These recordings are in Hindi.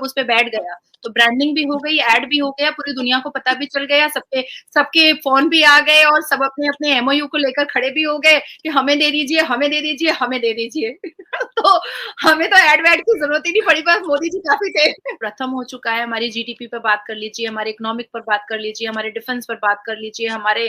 सब उस पे बैठ गया, तो ब्रांडिंग भी हो गई, एड भी हो गया, पूरी दुनिया को पता भी चल गया, सबके फोन भी आ गए और सब अपने अपने एमओयू को लेकर खड़े भी हो गए कि हमें दे दीजिए, हमें दे दीजिए, हमें दे दीजिए। तो हमें तो एड वेड की जरूरत ही नहीं पड़ी, बस मोदी जी काफी थे। प्रथम हो चुका है, हमारी जीडीपी पर बात कर लीजिए, हमारे इकोनॉमिक पर बात कर लीजिए, हमारे डिफेंस पर बात कर लीजिए, हमारे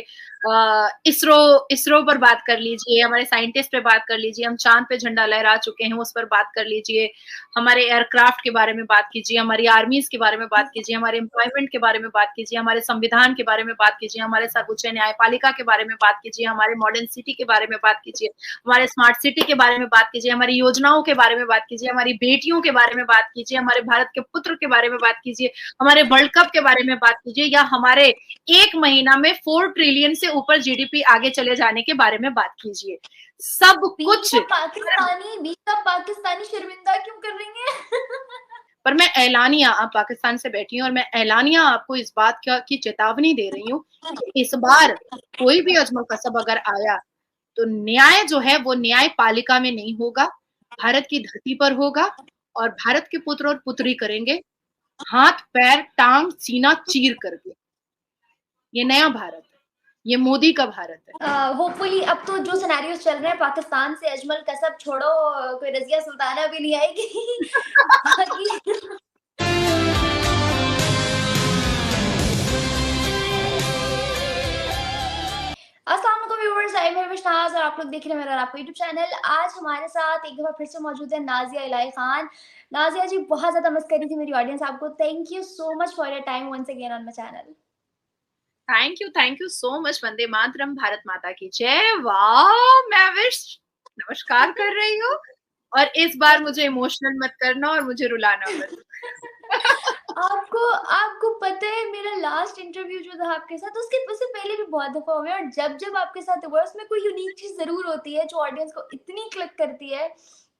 इसरो पर बात कर लीजिए, हमारे साइंटिस्ट पे बात कर लीजिए, हम चांद पे झंडा लहरा चुके हैं, उस पर बात कर लीजिए, हमारे एयरक्राफ्ट के बारे में बात कीजिए, हमारी आर्मीज के बारे में बात कीजिए, हमारे एम्प्लॉयमेंट के बारे में बात कीजिए, हमारे संविधान के बारे में बात कीजिए, हमारे सर्वोच्च न्यायपालिका के बारे में बात कीजिए, हमारे मॉडर्न सिटी के बारे में बात कीजिए, हमारे स्मार्ट सिटी के बारे में बात कीजिए, हमारी योजनाओं के बारे में बात कीजिए, हमारी बेटियों के बारे में बात कीजिए, हमारे भारत के पुत्र के बारे में बात कीजिए, हमारे वर्ल्ड कप के बारे में बात कीजिए, या हमारे एक महीना में 4 ट्रिलियन से ऊपर जीडीपी आगे चले जाने के बारे में बात कीजिए। सब कुछ बीच का पाकिस्तानी शर्मिंदा क्यों कर रही है? पर मैं ऐलानिया, आप पाकिस्तान से बैठी हूँ और मैं ऐलानिया आपको इस बात की चेतावनी दे रही हूँ कि इस बार कोई भी अजमल कसब अगर आया तो न्याय जो है वो न्यायपालिका में नहीं होगा, भारत की धरती पर होगा, और भारत के पुत्र और पुत्री करेंगे हाथ पैर टांग सीना चीर करके। ये नया भारत है, ये मोदी का भारत है। होपफुली अब तो जो सिनेरियोस चल रहे हैं पाकिस्तान से अजमल कसब छोड़ो, कोई रजिया सुल्ताना भी नहीं आएगी। अस्सलाम वालेकुम व्यूअर्स, आई एम विश्वास और आप लोग देख रहे हैं मेरा आपका यूट्यूब चैनल। आज हमारे साथ एक दफा फिर से मौजूद है नाजिया इलाही खान। नाजिया जी, बहुत ज्यादा मिस कर रही थी मेरी ऑडियंस आपको। Thank you so much for your time once again on my channel. Thank you so much. वंदे मातरम, भारत माता की जय। वाह, मैं विश नमस्कार कर रही हूँ, और इस बार मुझे इमोशनल मत करना और मुझे रुलाना मत। आपको आपको पता है मेरा लास्ट इंटरव्यू जो था आपके साथ, उससे पहले भी बहुत दफा हुए, और जब आपके साथ हुआ उसमें कोई यूनिक चीज जरूर होती है जो ऑडियंस को इतनी क्लिक करती है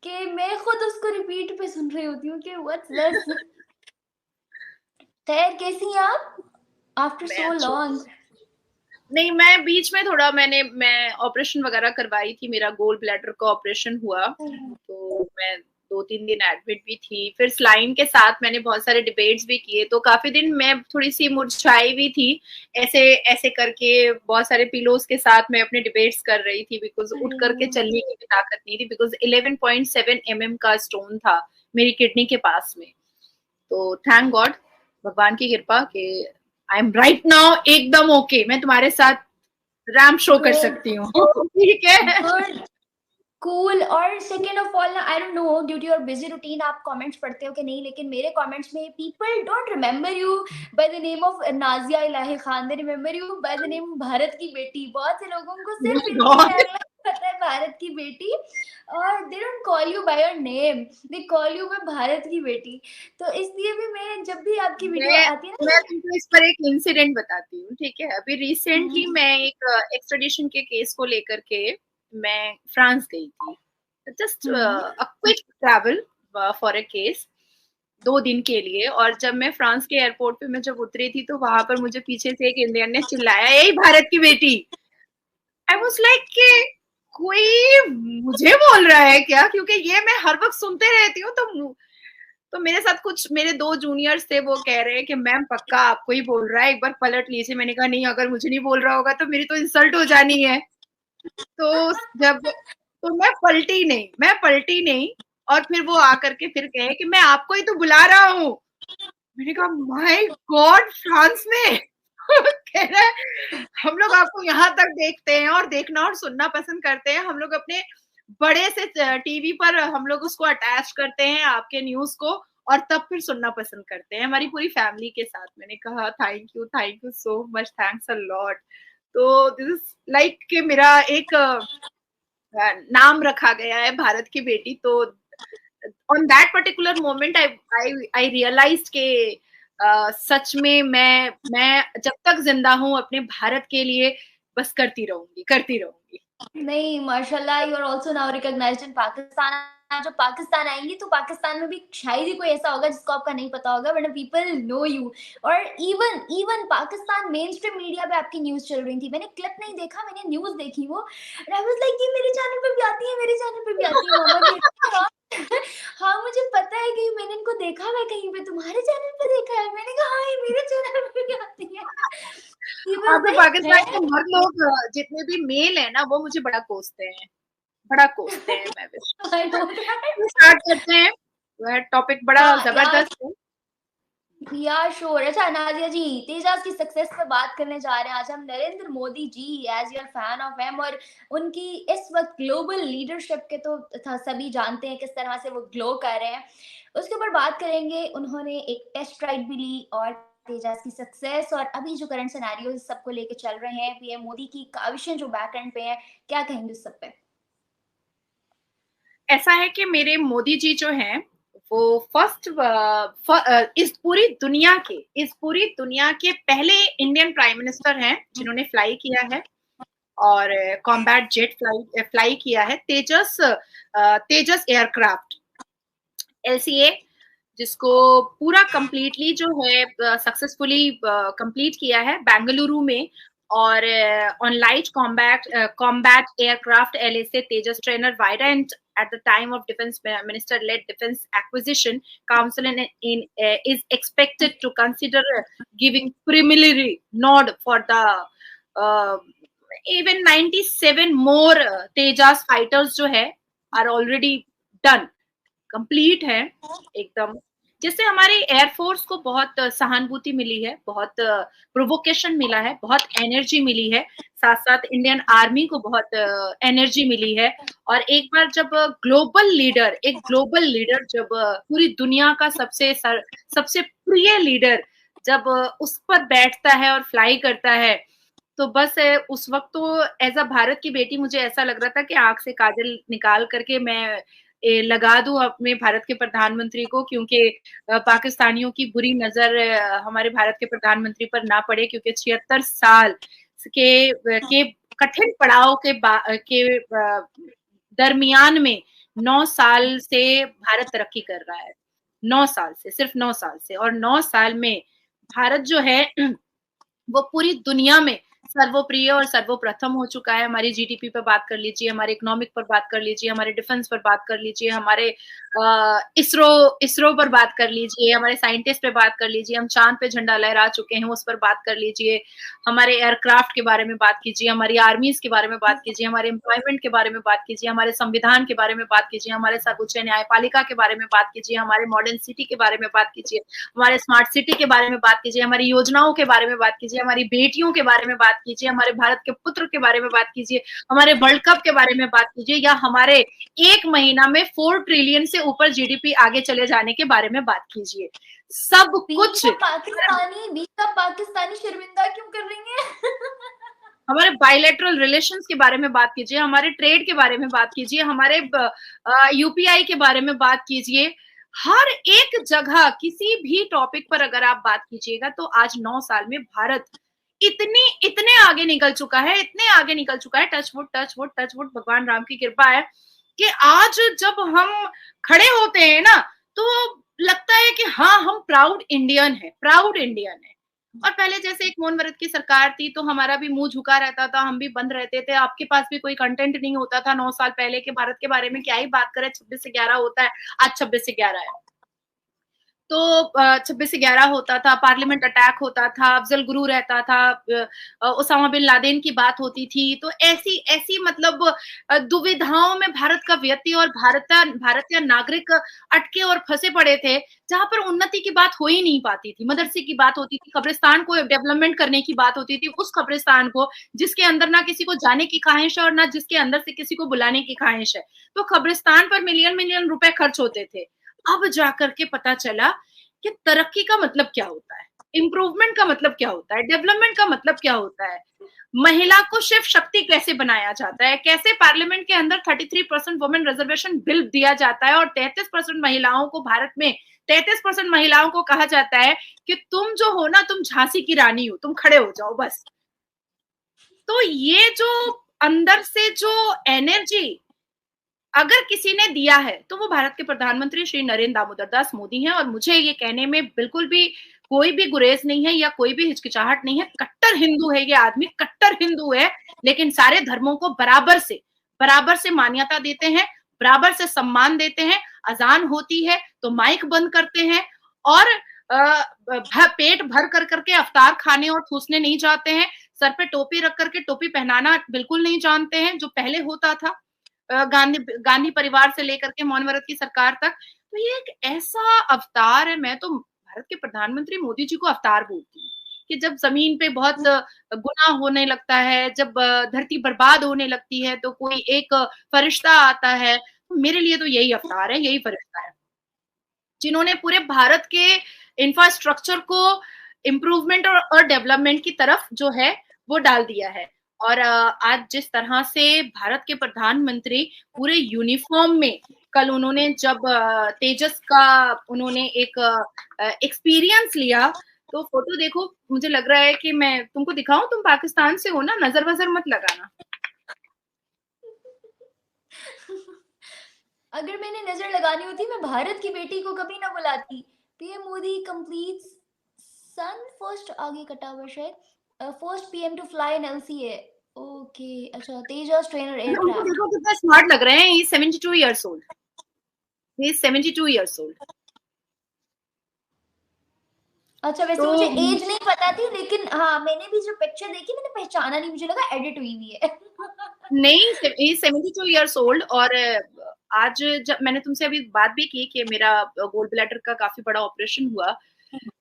कि मैं खुद उसको रिपीट पे सुन रही होती हूँ कि व्हाट्स दिस। खैर, कैसी हैं आप आफ्टर सो लॉन्ग? नहीं, मैं बीच में थोड़ा मैं ऑपरेशन वगैरह करवाई थी, मेरा गोल ब्लैडर का ऑपरेशन हुआ, तो मैं 2-3 दिन एडमिट भी थी। फिर स्लाइन के साथ मैंने बहुत सारे डिबेट्स भी किए, तो काफी दिन मैं थोड़ी सी मुरझाई भी थी। ऐसे ऐसे करके बहुत सारे पिलोस के साथ मैं अपने डिबेट्स कर रही थी, बिकॉज उठ करके चलने की भी ताकत नहीं थी, बिकॉज 11.7 mm का स्टोन था मेरी किडनी के पास में। तो थैंक गॉड, भगवान की कृपा के आई एम राइट नाउ एकदम ओके। मैं तुम्हारे साथ रैम्प शो कर सकती हूँ। ठीक है, गुड, कूल। और second of all, I don't know due to your busy routine आप कमेंट्स पढ़ते हो कि नहीं, लेकिन मेरे कमेंट्स में people don't remember you by the name of Nazia Ilahi Khan, they remember you by the name Bharat की बेटी। बहुत से लोगों को सिर्फ इतनी टैगलाइन पता है, भारत की बेटी, और they don't call you by your name, they call you by Bharat की बेटी। तो इसलिए भी मैं जब भी आपकी वीडियो आती है ना, मैं तुमको इस पर एक इंसिडेंट बताती हूँ, ठीक है। अभी रिसेंटली मैं एक एक्सट्रेडिशन के केस को लेकर के मैं फ्रांस गई थी, just a quick travel for a case, 2 दिन के लिए। और जब मैं फ्रांस के एयरपोर्ट पे मैं जब उतरी थी, तो वहां पर मुझे पीछे से एक इंडियन ने चिल्लाया, यही भारत की बेटी। आई वाज लाइक कि कोई मुझे बोल रहा है क्या, क्योंकि ये मैं हर वक्त सुनते रहती हूँ। तो मेरे साथ कुछ मेरे 2 जूनियर्स थे, वो कह रहे हैं कि मैम पक्का आपको ही बोल रहा है, एक बार पलट लीजिए। मैंने कहा नहीं, अगर मुझे नहीं बोल रहा होगा तो मेरी तो इंसल्ट हो जानी है। तो मैं पलटी नहीं, और फिर वो आकर के फिर कहे कि मैं आपको ही तो बुला रहा हूँ। मैंने कहा माय गॉड, फ्रांस में। कह रहा है हम लोग आपको यहाँ तक देखते हैं और देखना और सुनना पसंद करते हैं, हम लोग अपने बड़े से टीवी पर हम लोग उसको अटैच करते हैं आपके न्यूज को, और तब फिर सुनना पसंद करते हैं हमारी पूरी फैमिली के साथ। मैंने कहा thank you so much, thanks a lot. तो दिस इज लाइक कि मेरा एक नाम रखा गया है भारत की बेटी। तो on that particular moment I realize के सच में मैं जब तक जिंदा हूँ अपने भारत के लिए बस करती रहूंगी। नहीं, माशाल्लाह, you are also now recognised in Pakistan. जब पाकिस्तान आएंगी तो पाकिस्तान में भी शायद ही कोई ऐसा होगा जिसको आपका नहीं पता होगा, बट पीपल नो यू। और even even Pakistan main stream media पे आपकी न्यूज चल रही थी, मैंने क्लिप नहीं देखा, मैंने न्यूज देखी वो, एंड आई वाज लाइक ये मेरे चैनल पे भी आती है, मेरे चैनल पे भी आती है। मामा कहते हैं हाँ मुझे पता है कि मैंने इनको देखा है कहीं पे, तुम्हारे चैनल पे देखा है, मैंने कहा हाँ ये मेरे चैनल पे भी आती है। हाँ, तो पाकिस्तान के मर्द लोग जितने भी मेल है ना वो मुझे बड़ा कोसते हैं, बड़ा कोसते हैं। मैं स्टार्ट करते हैं, वह टॉपिक बड़ा जबरदस्त है। या श्योर। अच्छा नाजिया जी, तेजाज की सक्सेस पे बात करने जा रहे हैं आज हम। Narendra Modi ji, as your fan of M, और उनकी इस वक्त ग्लोबल लीडरशिप के तो सभी जानते हैं किस तरह से वो ग्लो कर रहे हैं, उसके ऊपर बात करेंगे। उन्होंने एक टेस्ट राइड भी ली, और तेजाज की सक्सेस और अभी जो करंट सिनेरियो सबको लेके चल रहे हैं, पीएम मोदी की काविशें जो बैकएंड पे हैं, क्या कहेंगे उस सब पे? ऐसा है कि मेरे मोदी जी जो हैं वो फर्स्ट इस पूरी दुनिया के पहले इंडियन प्राइम मिनिस्टर हैं जिन्होंने फ्लाई किया है और कॉम्बैट जेट फ्लाई किया है, तेजस एयरक्राफ्ट LCA, जिसको पूरा कंप्लीटली जो है सक्सेसफुली कंप्लीट किया है बेंगलुरु में। और on light combat aircraft LSA Tejas trainer variant at the time of defense minister led defense acquisition council is expected to consider giving preliminary nod for the even 97 more tejas fighters जो है are already done, कंप्लीट है एकदम, जिससे हमारी एयरफोर्स को बहुत सहानुभूति मिली है, बहुत प्रोवोकेशन मिला है, बहुत एनर्जी मिली है, साथ साथ इंडियन आर्मी को बहुत एनर्जी मिली है। और एक बार जब ग्लोबल लीडर जब पूरी दुनिया का सबसे प्रिय लीडर जब उस पर बैठता है और फ्लाई करता है, तो बस उस वक्त तो एज अ भारत की बेटी मुझे ऐसा लग रहा था कि आंख से काजल निकाल करके मैं लगा दूं अपने भारत के प्रधानमंत्री को, क्योंकि पाकिस्तानियों की बुरी नजर हमारे भारत के प्रधानमंत्री पर ना पड़े, क्योंकि 76 साल के कठिन पड़ाव के दरमियान में 9 साल से भारत तरक्की कर रहा है, 9 साल से, सिर्फ 9 साल से। और 9 साल में भारत जो है वो पूरी दुनिया में सर्वप्रिय और सर्वप्रथम हो चुका है। हमारी जीडीपी पर बात कर लीजिए, हमारे इकोनॉमिक पर बात कर लीजिए, हमारे डिफेंस पर बात कर लीजिए, हमारे इसरो पर बात कर लीजिए, हमारे साइंटिस्ट पे बात कर लीजिए, हम चांद पे झंडा लहरा चुके हैं उस पर बात कर लीजिए, हमारे एयरक्राफ्ट के बारे में बात कीजिए, हमारी आर्मीज के बारे में बात कीजिए, हमारे एम्प्लॉयमेंट के बारे में बात कीजिए, हमारे संविधान के बारे में बात कीजिए, हमारे सर्वोच्च न्यायपालिका के बारे में बात कीजिए, हमारे मॉडर्न सिटी के बारे में बात कीजिए, हमारे स्मार्ट सिटी के बारे में बात कीजिए, हमारी योजनाओं के बारे में बात कीजिए, हमारी बेटियों के बारे में बात कीजिए, हमारे भारत के पुत्र के बारे में बात कीजिए, हमारे वर्ल्ड कप के बारे में बात कीजिए, या हमारे एक महीना में 4 ट्रिलियन से ऊपर जीडीपी आगे चले जाने के बारे में बात कीजिए। सब कुछ पाकिस्तानी शर्मिंदा क्यों कर रही है? हमारे बायलैटरल रिलेशंस के बारे में बात कीजिए, हमारे ट्रेड के बारे में बात कीजिए, हमारे यूपीआई के बारे में बात कीजिए। हर एक जगह किसी भी टॉपिक पर अगर आप बात कीजिएगा तो आज 9 साल में भारत इतने आगे निकल चुका है, इतने आगे निकल चुका है, टच वुड भगवान राम की कृपा है कि आज जब हम खड़े होते हैं ना तो लगता है कि हाँ हम प्राउड इंडियन है। और पहले जैसे एक मोहन व्रत की सरकार थी तो हमारा भी मुंह झुका रहता था, हम भी बंद रहते थे, आपके पास भी कोई कंटेंट नहीं होता था 9 साल पहले के भारत के बारे में, क्या ही बात करें, 26 से 11 होता है, आज 26 से 11 है। तो 26 से 11 होता था, पार्लियामेंट अटैक होता था, अफजल गुरु रहता था, ओसामा बिन लादेन की बात होती थी, तो ऐसी मतलब दुविधाओं में भारत का व्यक्ति और भारतीय नागरिक अटके और फंसे पड़े थे, जहां पर उन्नति की बात हो ही नहीं पाती थी। मदरसे की बात होती थी, कब्रिस्तान को डेवलपमेंट करने की बात होती थी, उस कब्रिस्तान को जिसके अंदर ना किसी को जाने की ख्वाहिश है और ना जिसके अंदर से किसी को बुलाने की ख्वाहिश है, तो कब्रिस्तान पर मिलियन रुपए खर्च होते थे। अब जाकर के पता चला कि तरक्की का मतलब क्या होता है, इंप्रूवमेंट का मतलब क्या होता है, डेवलपमेंट का मतलब क्या होता है, महिला को शिव शक्ति कैसे बनाया जाता है, कैसे पार्लियामेंट के अंदर 33% वुमेन रिजर्वेशन बिल दिया जाता है और 33% महिलाओं को, भारत में 33% महिलाओं को कहा जाता है कि तुम जो हो ना, तुम झांसी की रानी हो, तुम खड़े हो जाओ बस। तो ये जो अंदर से जो एनर्जी अगर किसी ने दिया है तो वो भारत के प्रधानमंत्री श्री नरेंद्र दामोदर दास मोदी हैं, और मुझे ये कहने में बिल्कुल भी कोई भी गुरेज नहीं है या कोई भी हिचकिचाहट नहीं है। कट्टर हिंदू है ये आदमी, कट्टर हिंदू है, लेकिन सारे धर्मों को बराबर से मान्यता देते हैं, बराबर से सम्मान देते हैं। अजान होती है तो माइक बंद करते हैं, और पेट भर कर करके अफ्तार खाने और ठूसने नहीं जाते हैं। सर पे टोपी रख करके टोपी पहनाना बिल्कुल नहीं जानते हैं, जो पहले होता था गांधी परिवार से लेकर के मौन व्रत की सरकार तक। तो ये एक ऐसा अवतार है, मैं तो भारत के प्रधानमंत्री मोदी जी को अवतार बोलती हूँ, कि जब जमीन पे बहुत गुनाह होने लगता है, जब धरती बर्बाद होने लगती है, तो कोई एक फरिश्ता आता है। तो मेरे लिए तो यही अवतार है, यही फरिश्ता है, जिन्होंने पूरे भारत के इंफ्रास्ट्रक्चर को इम्प्रूवमेंट और डेवलपमेंट की तरफ जो है वो डाल दिया है। और आज जिस तरह से भारत के प्रधानमंत्री पूरे यूनिफॉर्म में, कल उन्होंने जब तेजस का उन्होंने एक एक्सपीरियंस लिया, तो फोटो देखो, मुझे लग रहा है कि मैं तुमको दिखाऊं, तुम पाकिस्तान से हो ना, नजर वजर मत लगाना। अगर मैंने नजर लगानी होती मैं भारत की बेटी को कभी ना बुलाती। पीएम मोदी कंप्लीट्स सन फर्स्ट आगे कटा हुआ शायद first PM to fly in LCA. Okay अच्छा, तेजस ट्रेनर एयरक्राफ्ट। देखो कितना स्मार्ट लग रहे हैं। ही 72 इयर्स ओल्ड, ही 72 इयर्स ओल्ड। अच्छा वैसे तो मुझे एज नहीं पता थी, लेकिन हाँ मैंने भी जो पिक्चर देखी मैंने पहचाना नहीं, मुझे लगा एडिट हुई हुई है। नहीं, 72 इयर्स ओल्ड। और आज जब मैंने तुमसे अभी बात भी की कि मेरा गोल ब्लैडर का काफी बड़ा ऑपरेशन हुआ,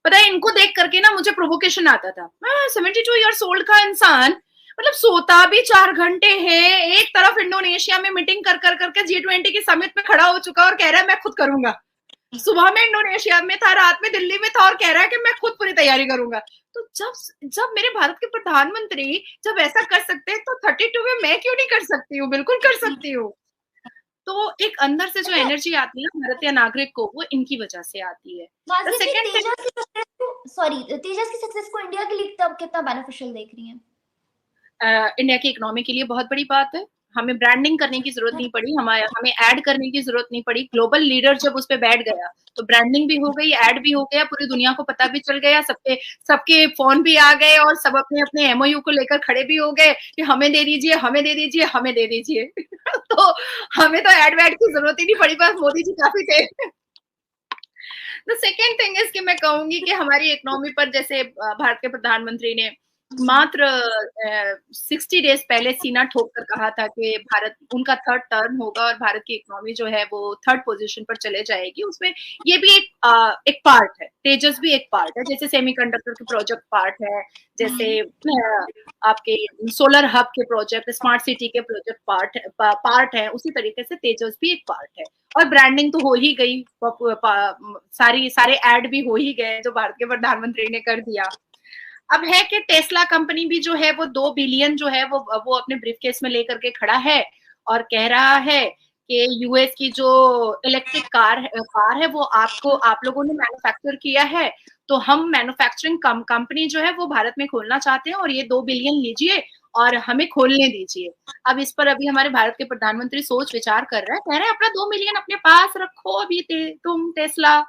पता है इनको देख करके ना मुझे प्रोवोकेशन आता था। 72 इयर्स ओल्ड का इंसान, मतलब सोता भी 4 घंटे है, एक तरफ इंडोनेशिया में मीटिंग कर कर करके G20 की समिट में खड़ा हो चुका और कह रहा है मैं खुद करूंगा। सुबह में इंडोनेशिया में था, रात में दिल्ली में था, और कह रहा है कि मैं खुद पूरी तैयारी करूंगा। तो जब मेरे भारत के प्रधानमंत्री जब ऐसा कर सकते हैं, तो 32 में मैं क्यों नहीं कर सकती हूँ? बिल्कुल कर सकती हूँ। तो एक अंदर से जो एनर्जी आती है भारतीय नागरिक को, वो इनकी वजह से आती है। तेजस की सक्सेस को इंडिया के लिए कितना बेनिफिशियल देख रही हैं? इंडिया की इकोनॉमी के लिए बहुत बड़ी बात है। हमें ब्रांडिंग करने की जरूरत नहीं पड़ी, हमें ऐड करने की जरूरत नहीं पड़ी। ग्लोबल लीडर जब उस पे बैठ गया, तो ब्रांडिंग भी हो गई, ऐड भी हो गया, पूरी दुनिया को पता भी चल गया, सबके फोन भी आ गए, और सब अपने अपने एमओयू को लेकर खड़े भी हो गए कि हमें दे दीजिए, हमें दे दीजिए, हमें दे दीजिए। तो हमें तो ऐड वैड की जरूरत ही नहीं पड़ी, बस मोदी जी काफी थे। द सेकेंड थिंग इज कि मैं कहूंगी कि हमारी इकोनॉमी पर, जैसे भारत के प्रधानमंत्री ने मात्र 60 डेज पहले सीना ठोक कर कहा था कि भारत उनका थर्ड टर्न होगा और भारत की इकोनॉमी जो है वो थर्ड पोजीशन पर चले जाएगी। उसमें ये भी एक पार्ट है, तेजस भी एक पार्ट है, जैसे सेमीकंडक्टर के प्रोजेक्ट पार्ट है, जैसे आपके सोलर हब के प्रोजेक्ट, स्मार्ट सिटी के प्रोजेक्ट पार्ट है, उसी तरीके से तेजस भी एक पार्ट है। और ब्रांडिंग तो हो ही गई, सारे एड भी हो ही गए जो भारत के प्रधानमंत्री ने कर दिया। अब है कि टेस्ला कंपनी भी जो है वो 2 बिलियन जो है वो अपने ब्रीफकेस में लेकर के खड़ा है, और कह रहा है कि यूएस की जो इलेक्ट्रिक कार है वो आप लोगों ने मैन्युफैक्चर किया है, तो हम मैन्युफैक्चरिंग कंपनी जो है वो भारत में खोलना चाहते हैं, और ये 2 बिलियन लीजिए और हमें खोलने दीजिए। अब इस पर अभी हमारे भारत के प्रधानमंत्री सोच विचार कर रहे हैं, कह रहे हैं अपना 2 मिलियन अपने पास रखो, अभी तुम टेस्ला,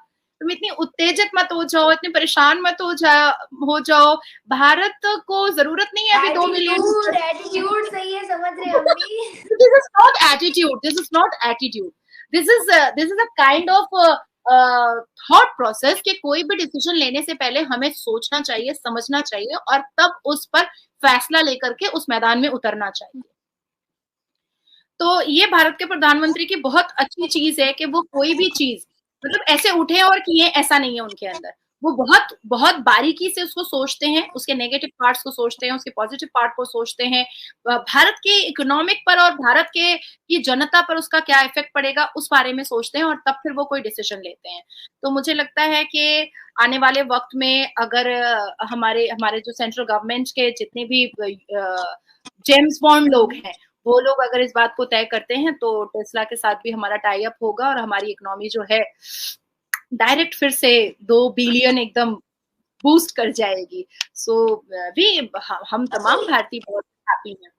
तुम इतनी उत्तेजित मत हो जाओ, इतने परेशान मत हो जाओ। भारत को जरूरत नहीं है अभी 2 मिलियन। एटीट्यूड सही है, समझ रहे हम भी। This is not attitude, this is not attitude, this is a kind of thought process कि कोई भी डिसीजन लेने से पहले हमें सोचना चाहिए, समझना चाहिए, और तब उस पर फैसला लेकर के उस मैदान में उतरना चाहिए। तो ये भारत के प्रधानमंत्री की बहुत अच्छी चीज है कि वो कोई भी चीज मतलब ऐसे उठे और किए, ऐसा नहीं है उनके अंदर। वो बहुत बहुत बारीकी से उसको सोचते हैं, उसके नेगेटिव पार्ट्स को सोचते हैं, उसके पॉजिटिव पार्ट को सोचते हैं, भारत के इकोनॉमिक पर और भारत के की जनता पर उसका क्या इफेक्ट पड़ेगा उस बारे में सोचते हैं, और तब फिर वो कोई डिसीजन लेते हैं। तो मुझे लगता है कि आने वाले वक्त में अगर हमारे जो सेंट्रल गवर्नमेंट के जितने भी जेम्स बॉन्ड लोग हैं, वो लोग अगर इस बात को तय करते हैं, तो टेस्ला के साथ भी हमारा टाई अप होगा, और हमारी इकोनॉमी जो है डायरेक्ट फिर से 2 बिलियन एकदम बूस्ट कर जाएगी। सो भी हम तमाम भारतीय बहुत हैप्पी हैं।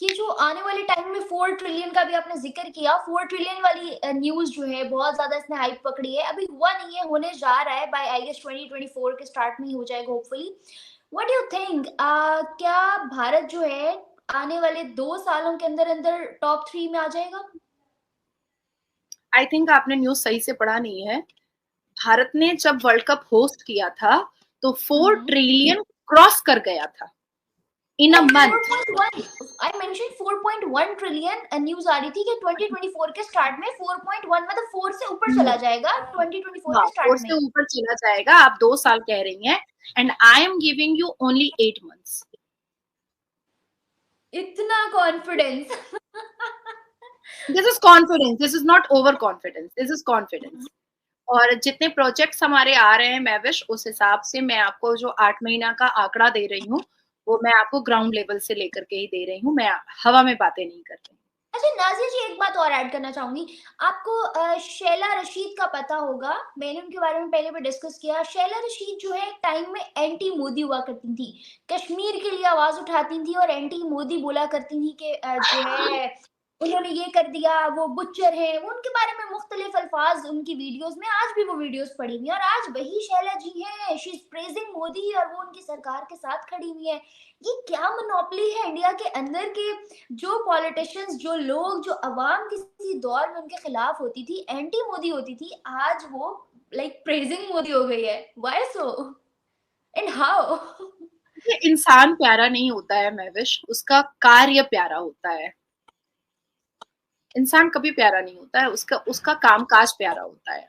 ये जो आने वाले टाइम में 4 ट्रिलियन का भी आपने जिक्र किया, 4 ट्रिलियन वाली न्यूज जो है बहुत ज्यादा इसने हाइप पकड़ी है, अभी हुआ नहीं है, होने जा रहा है, बाय आई गेस 2024 के स्टार्ट में ही हो जाएगा hopefully. What do you think, क्या भारत जो है आने वाले 2 सालों के अंदर अंदर टॉप 3 में आ जाएगा? आई थिंक आपने न्यूज सही से पढ़ा नहीं है। भारत ने जब वर्ल्ड कप होस्ट किया था तो 4 ट्रिलियन क्रॉस कर गया था in a month. 4.1 I mention 4.1 trillion news आ रही थी कि 2024 के स्टार्ट में 4.1 मतलब 4 से ऊपर चला जाएगा 2024 हाँ, के 4 स्टार्ट में। से ऊपर चला जाएगा। आप 2 साल कह रही हैं and I am giving you only 8 months. इतना confidence? This is confidence, this is not over confidence, this is confidence. और जितने प्रोजेक्ट्स हमारे आ रहे हैं महविश, उस हिसाब से मैं आपको जो 8 महीना का आंकड़ा दे रही हूँ वो मैं आपको ग्राउंड लेवल से लेकर के ही दे रही हूँ, मैं हवा में बातें नहीं कर रही। अच्छा नाज़िया जी, एक बात और ऐड करना चाहूंगी। आपको शैला रशीद का पता होगा, मैंने उनके बारे में पहले भी डिस्कस किया। शैला रशीद जो है एक टाइम में एंटी मोदी हुआ करती थी, कश्मीर के लिए आवाज उठाती थी और एंटी मोदी बोला करती थी कि जो है उन्होंने ये कर दिया, वो बुच्चर है, वो उनके बारे में मुख्तलिफ अल्फाज उनकी वीडियोस में, आज भी वो वीडियोस पड़ी हुई है और आज वही शैला जी हैं, शी इज प्रेजिंग मोदी और वो उनकी सरकार के साथ खड़ी हुई है। ये क्या मोनोपोली है इंडिया के अंदर के, जो पॉलिटिशियंस, जो लोग, जो अवाम किसी दौर में उनके खिलाफ होती थी, एंटी मोदी होती थी, आज वो लाइक प्रेजिंग मोदी हो गई है। Why so and how? ये इंसान प्यारा नहीं होता है महविश, उसका कार्य प्यारा होता है। इंसान कभी प्यारा नहीं होता है, उसका काम काज प्यारा होता है।